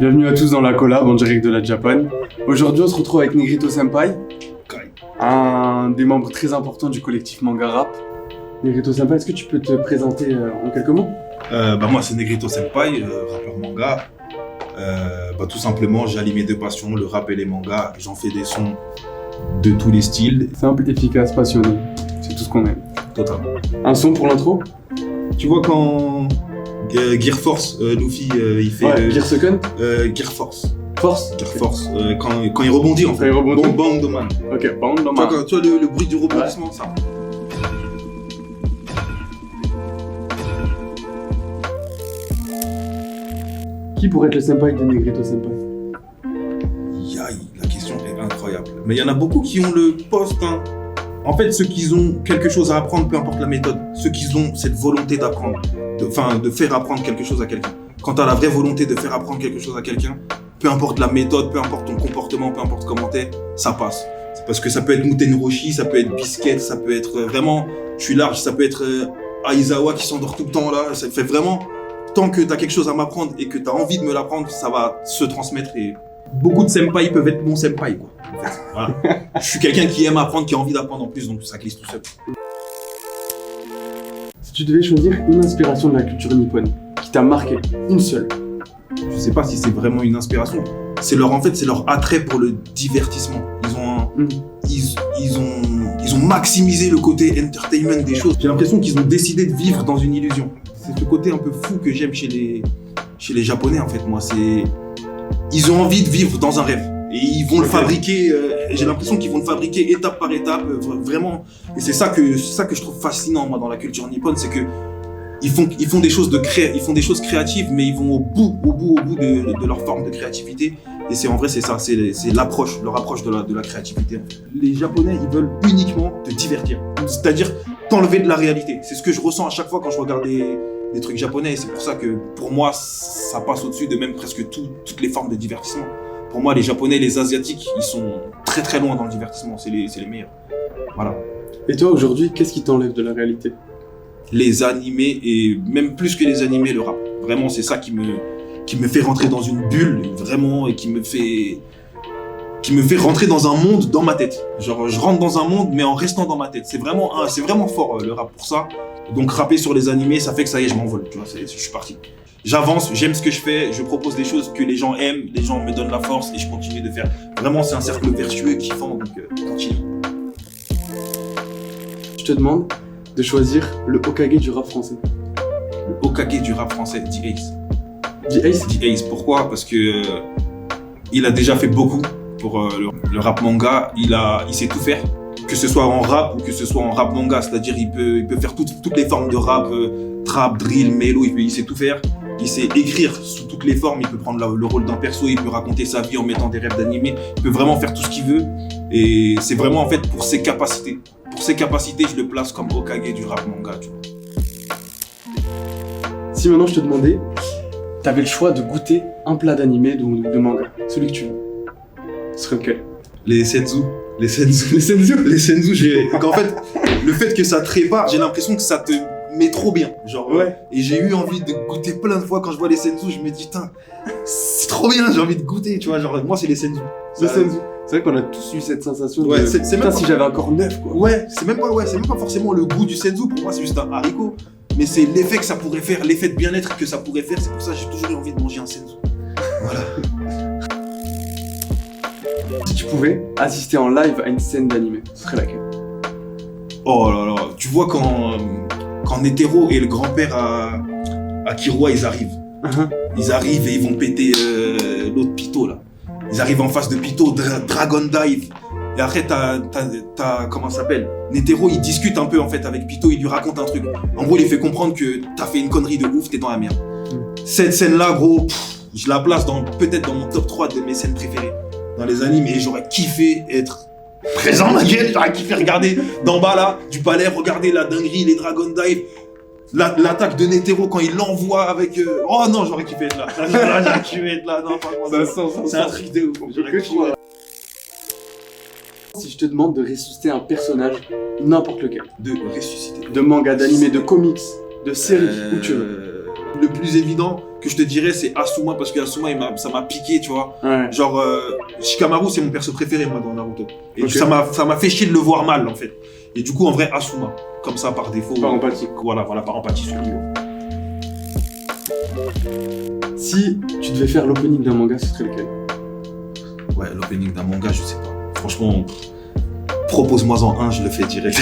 Bienvenue à tous dans la collab en direct de la Japan. Aujourd'hui on se retrouve avec Negrito Senpai, un des membres très importants du collectif Manga Rap. Negrito Senpai, est-ce que tu peux te présenter en quelques mots? Moi c'est Negrito Senpai, rappeur manga. Tout simplement j'ai allié mes deux passions, le rap et les mangas. J'en fais des sons de tous les styles. Simple, efficace, passionné, c'est tout ce qu'on aime. Totalement. Un son pour l'intro? Tu vois quand Gear Force, Luffy il fait Gear Second? Gear Force. Force? Gear Force, quand il rebondit en fait. Quand il rebondit. Bang bang doman. Ok, bang doman. Tu vois le bruit du rebondissement, ça. Qui pourrait être le senpai de Negrito Senpai? Yaï, la question est incroyable. Mais il y en a beaucoup qui ont le poste, hein. En fait, ceux qui ont quelque chose à apprendre, peu importe la méthode, ceux qui ont cette volonté d'apprendre, de faire apprendre quelque chose à quelqu'un. Quand tu as la vraie volonté de faire apprendre quelque chose à quelqu'un, peu importe la méthode, peu importe ton comportement, peu importe comment t'es, ça passe. C'est parce que ça peut être Muten Roshi, ça peut être Biscuit, ça peut être vraiment, je suis large, ça peut être Aizawa qui s'endort tout le temps là. Ça fait vraiment, tant que tu as quelque chose à m'apprendre et que tu as envie de me l'apprendre, ça va se transmettre et beaucoup de senpai peuvent être mon senpai, quoi. En fait. Voilà. Je suis quelqu'un qui aime apprendre, qui a envie d'apprendre en plus, donc ça glisse tout seul. Si tu devais choisir une inspiration de la culture nippone qui t'a marqué, une seule. Je sais pas si c'est vraiment une inspiration. C'est leur attrait pour le divertissement. Ils ont maximisé le côté entertainment des choses. J'ai l'impression qu'ils ont décidé de vivre dans une illusion. C'est ce côté un peu fou que j'aime chez les Japonais en fait. Moi, ils ont envie de vivre dans un rêve. Et ils vont le fabriquer, j'ai l'impression qu'ils vont le fabriquer étape par étape, vraiment. Et c'est ça que je trouve fascinant, moi, dans la culture nippone, c'est que ils font des choses créatives, mais ils vont au bout de leur forme de créativité. Et c'est ça, c'est leur approche de la créativité. En fait. Les Japonais, ils veulent uniquement te divertir. C'est-à-dire t'enlever de la réalité. C'est ce que je ressens à chaque fois quand je regarde des trucs japonais. Et c'est pour ça que, pour moi, ça passe au-dessus de même presque toutes les formes de divertissement. Pour moi, les Japonais, les Asiatiques, ils sont très très loin dans le divertissement. C'est les meilleurs. Voilà. Et toi, aujourd'hui, qu'est-ce qui t'enlève de la réalité? Les animés, et même plus que les animés, le rap. Vraiment, c'est ça qui me fait rentrer dans une bulle, vraiment, et qui me fait rentrer dans un monde dans ma tête. Genre, je rentre dans un monde, mais en restant dans ma tête. C'est vraiment fort, le rap, pour ça. Donc, rapper sur les animés, ça fait que ça y est, je m'envole, tu vois, je suis parti. J'avance, j'aime ce que je fais, je propose des choses que les gens aiment, les gens me donnent la force et je continue de faire. Vraiment, c'est un cercle vertueux, kiffant, donc continue. Je te demande de choisir le Hokage du rap français. Le Hokage du rap français, D-Ace. D-Ace? D-Ace, pourquoi? Parce que il a déjà fait beaucoup pour le rap manga, il sait tout faire. Que ce soit en rap ou que ce soit en rap manga, c'est-à-dire il peut faire toutes les formes de rap, trap, drill, mélo, il sait tout faire. Il sait écrire sous toutes les formes, il peut prendre le rôle d'un perso, il peut raconter sa vie en mettant des rêves d'animé, il peut vraiment faire tout ce qu'il veut. Et c'est vraiment en fait pour ses capacités. Pour ses capacités, je le place comme Hokage du rap manga. Tu vois. Si maintenant je te demandais, t'avais le choix de goûter un plat d'animé ou de manga, celui que tu veux, ce serait lequel? Les senzu. En fait, le fait que ça te répare, j'ai l'impression que ça te met trop bien. Genre, ouais. Et j'ai eu envie de goûter plein de fois quand je vois les senzu, je me dis, putain, c'est trop bien, j'ai envie de goûter, tu vois. Genre, moi, c'est les senzu. Les senzu. C'est vrai qu'on a tous eu cette sensation ouais, de c'est putain, même si j'avais encore neuf, quoi. Ouais, c'est même pas forcément le goût du senzu, pour moi, c'est juste un haricot. Mais c'est l'effet que ça pourrait faire, l'effet de bien-être que ça pourrait faire, c'est pour ça que j'ai toujours eu envie de manger un senzu. Voilà. Si tu pouvais assister en live à une scène d'animé, ce serait laquelle? Oh là là, tu vois quand Netero et le grand-père à Kiroa, ils arrivent. Ils arrivent et ils vont péter l'autre Pito là. Ils arrivent en face de Pito, Dragon Dive. Et après t'as comment ça s'appelle? Netero, il discute un peu en fait avec Pito, il lui raconte un truc. En gros, il lui fait comprendre que t'as fait une connerie de ouf, t'es dans la merde. Cette scène là, gros, je la place peut-être dans mon top 3 de mes scènes préférées dans les animes, et j'aurais kiffé être présent, ma gueule. J'aurais kiffé regarder d'en bas là, du palais, regarder la dinguerie, les Dragon Dive, l'attaque de Netero quand il l'envoie avec. Oh non, j'aurais kiffé être là. J'aurais kiffé être là. Non, franchement, c'est un truc de ouf. J'aurais kiffé. Si je te demande de ressusciter un personnage, n'importe lequel, De ressusciter. de manga, d'animé, de comics, de série, où tu veux. Le plus évident que je te dirais, c'est Asuma, parce que Asuma, ça m'a piqué, tu vois. Ouais. Genre, Shikamaru, c'est mon perso préféré, moi, dans Naruto. Et Ok. ça m'a fait chier de le voir mal, en fait. Et du coup, en vrai, Asuma. Comme ça, par défaut. Par empathie. Voilà, par empathie sur lui. Si tu devais faire l'opening d'un manga, ce serait lequel? Ouais, l'opening d'un manga, je sais pas. Franchement, propose-moi-en un, je le fais direct.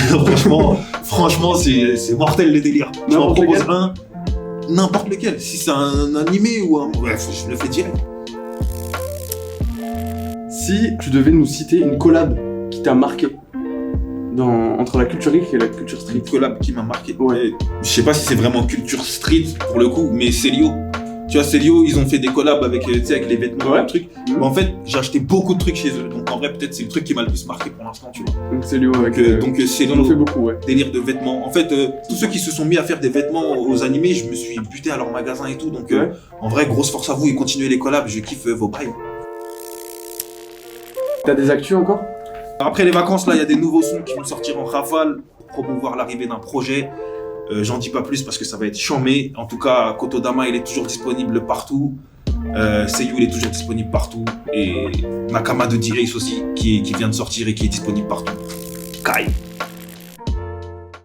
franchement, c'est mortel le délire. Tu m'en N'importe proposes lequel. un, n'importe lequel. Si c'est un animé ou un... Bref, je le fais direct. Si tu devais nous citer une collab qui t'a marqué entre la culture geek et la culture street. Une collab qui m'a marqué. Ouais. Je sais pas si c'est vraiment culture street pour le coup, mais Célio. Tu vois, Célio, ils ont fait des collabs avec, tu sais, avec les vêtements, Ouais. le truc. Mais en fait, j'ai acheté beaucoup de trucs chez eux. Donc en vrai, peut-être c'est le truc qui m'a le plus marqué pour l'instant, tu vois. Donc c'est Léo avec. Donc ils en Célio, ont fait beaucoup, ouais. délire de vêtements. En fait, tous ceux qui se sont mis à faire des vêtements aux animés, je me suis buté à leur magasin et tout. Donc Ouais. en vrai, grosse force à vous et continuez les collabs. Je kiffe vos bails. T'as des actus encore? Après les vacances, là, il y a des nouveaux sons qui vont sortir en rafale pour promouvoir l'arrivée d'un projet. J'en dis pas plus parce que ça va être chambé. En tout cas, Kotodama, il est toujours disponible partout. Seiyu, il est toujours disponible partout. Et Nakama de D-Ace aussi, qui vient de sortir et qui est disponible partout. Kai.